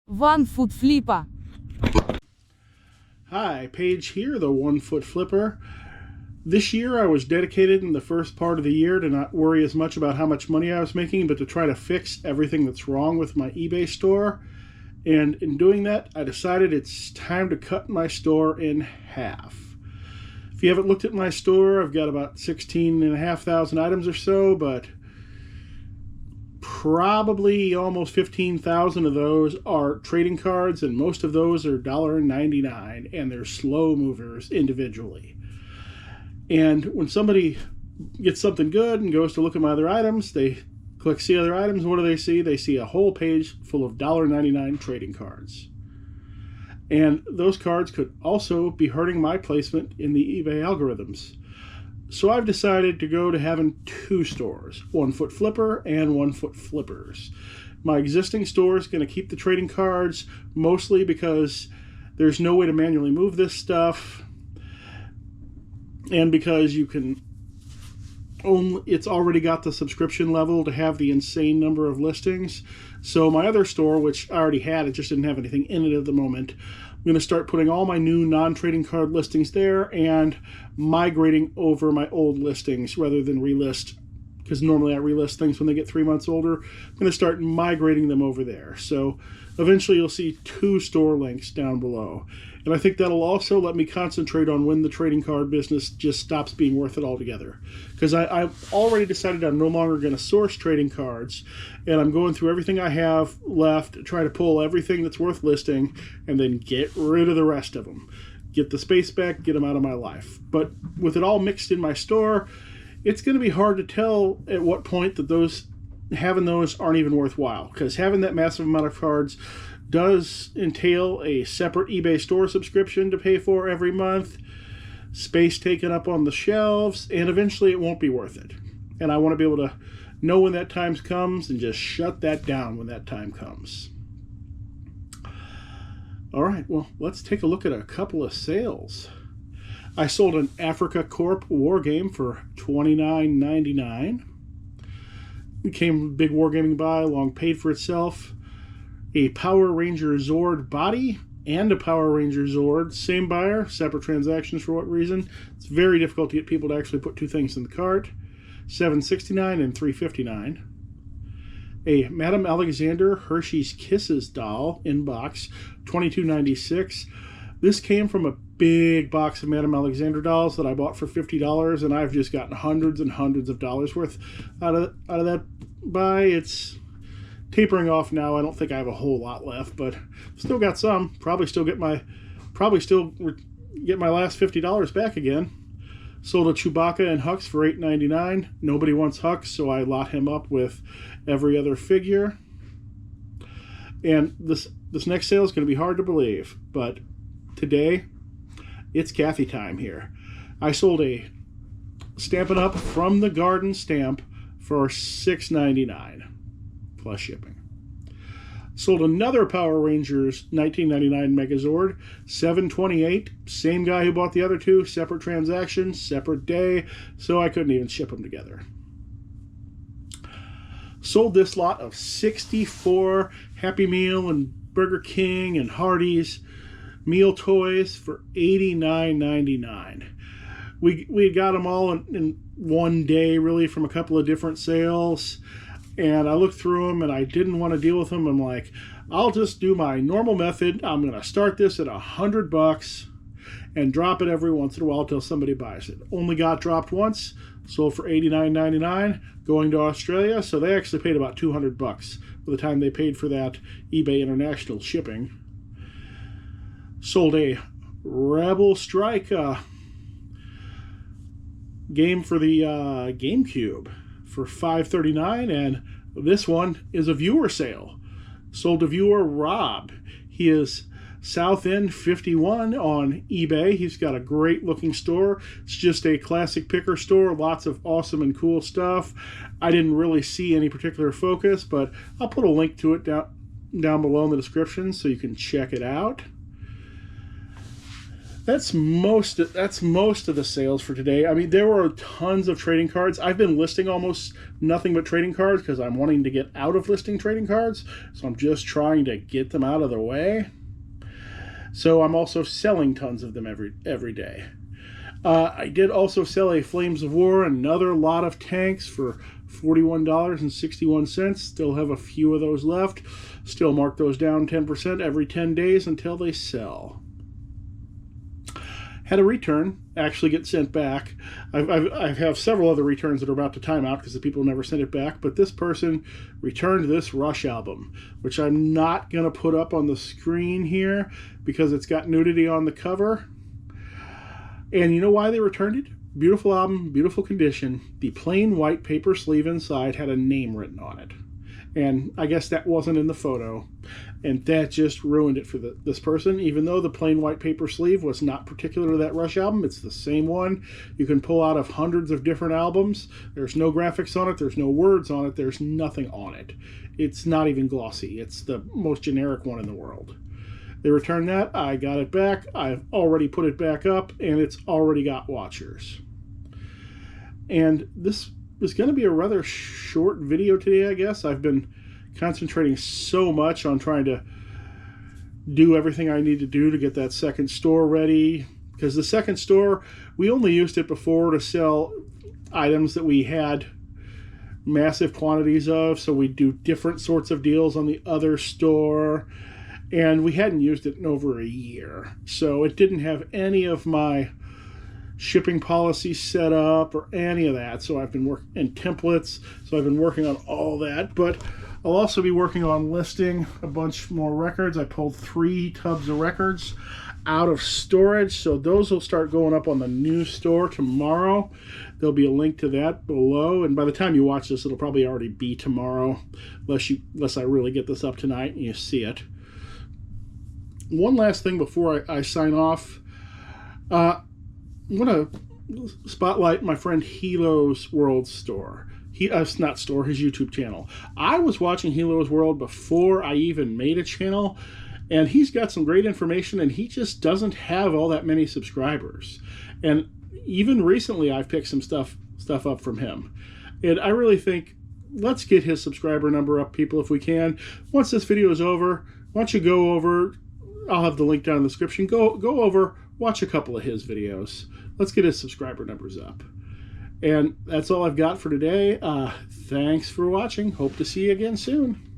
One-foot-flipper. Hi, Paige here, the 1-foot flipper. This year I was dedicated in the first part of the year to not worry as much about how much money I was making, but to try to fix everything that's wrong with my eBay store. And in doing that, I decided it's time to cut my store in half. If you haven't looked at my store, I've got about 16,500 items or so, but probably almost 15,000 of those are trading cards, and most of those are $1.99, and they're slow movers individually. And when somebody gets something good and goes to look at my other items, they click see other items. What do they see? They see a whole page full of $1.99 trading cards. And those cards could also be hurting my placement in the eBay algorithms. So I've decided to go to having two stores, 1-foot flipper and 1-foot flippers. My existing store is going to keep the trading cards, mostly because there's no way to manually move this stuff, and because you can it's already got the subscription level to have the insane number of listings. So my other store, which I already had, it just didn't have anything in it at the moment, I'm going to start putting all my new non-trading card listings there and migrating over my old listings rather than relist, because normally I relist things when they get 3 months older. I'm going to start migrating them over there. So eventually you'll see two store links down below. And I think that'll also let me concentrate on when the trading card business just stops being worth it altogether. Because I've already decided I'm no longer going to source trading cards, and I'm going through everything I have left, try to pull everything that's worth listing, and then get rid of the rest of them. Get the space back, get them out of my life. But with it all mixed in my store, it's going to be hard to tell at what point that having those aren't even worthwhile. Because having that massive amount of cards does entail a separate eBay store subscription to pay for every month, space taken up on the shelves, and eventually it won't be worth it. And I want to be able to know when that time comes and just shut that down when that time comes. All right, well, let's take a look at a couple of sales. I sold an Africa Corp war game for $29.99. It came from big wargaming buy, long paid for itself. A Power Ranger Zord body and a Power Ranger Zord, same buyer, separate transactions for what reason. It's very difficult to get people to actually put two things in the cart. $7.69 and $3.59. A Madame Alexander Hersheys Kisses doll in box, $22.96. This came from a big box of Madame Alexander dolls that I bought for $50, and I've just gotten hundreds and hundreds of dollars worth out of that buy. It's tapering off now. I don't think I have a whole lot left, but still got some. Probably still get my last $50 back again. Sold a Chewbacca and Hux for $8.99. Nobody wants Hux, so I lot him up with every other figure. And this next sale is going to be hard to believe, but today it's Kathy time here. I sold a Stampin' Up! From the Garden stamp for $6.99 plus shipping. Sold another Power Rangers 1999 Megazord, $7.28. Same guy who bought the other two, separate transactions, separate day, so I couldn't even ship them together. Sold this lot of 64 Happy Meal and Burger King and Hardee's meal toys for $89.99. We got them all in one day, really, from a couple of different sales. And I looked through them, and I didn't want to deal with them. I'm like, I'll just do my normal method. I'm going to start this at $100 and drop it every once in a while until somebody buys it. Only got dropped once, sold for $89.99, going to Australia. So they actually paid about $200 by the time they paid for that eBay International shipping. Sold a Rebel Strike game for the GameCube for $5.39, and this one is a viewer sale. Sold to viewer Rob. He is South End 51 on eBay. He's got a great looking store. It's just a classic picker store, lots of awesome and cool stuff. I didn't really see any particular focus, but I'll put a link to it down below in the description so you can check it out. That's most of the sales for today. I mean, there were tons of trading cards. I've been listing almost nothing but trading cards because I'm wanting to get out of listing trading cards. So I'm just trying to get them out of the way. So I'm also selling tons of them every day. I did also sell a Flames of War, another lot of tanks for $41.61. Still have a few of those left. Still mark those down 10% every 10 days until they sell. Had a return actually get sent back. I have several other returns that are about to time out because the people never sent it back, but this person returned this Rush album, which I'm not going to put up on the screen here because it's got nudity on the cover. And you know why they returned it? Beautiful album, beautiful condition. The plain white paper sleeve inside had a name written on it. And I guess that wasn't in the photo. And that just ruined it for this person. Even though the plain white paper sleeve was not particular to that Rush album, it's the same one you can pull out of hundreds of different albums. There's no graphics on it. There's no words on it. There's nothing on it. It's not even glossy. It's the most generic one in the world. They returned that. I got it back. I've already put it back up, and it's already got watchers. And this is going to be a rather short video today, I guess. I've been concentrating so much on trying to do everything I need to do to get that second store ready. Because the second store, we only used it before to sell items that we had massive quantities of. So we do different sorts of deals on the other store. And we hadn't used it in over a year. So it didn't have any of my shipping policies set up or any of that. So I've been working in templates. So I've been working on all that. But I'll also be working on listing a bunch more records. I pulled 3 tubs of records out of storage. So those will start going up on the new store tomorrow. There'll be a link to that below. And by the time you watch this, it'll probably already be tomorrow. Unless I really get this up tonight and you see it. One last thing before I sign off. I want to spotlight my friend Hilo's World store. Not store, his YouTube channel. I was watching Hilo's World before I even made a channel, and he's got some great information, and he just doesn't have all that many subscribers. And even recently, I've picked some stuff up from him. And I really think, let's get his subscriber number up, people, if we can. Once this video is over, why don't you go over, I'll have the link down in the description, go over, watch a couple of his videos. Let's get his subscriber numbers up. And that's all I've got for today. Thanks for watching. Hope to see you again soon.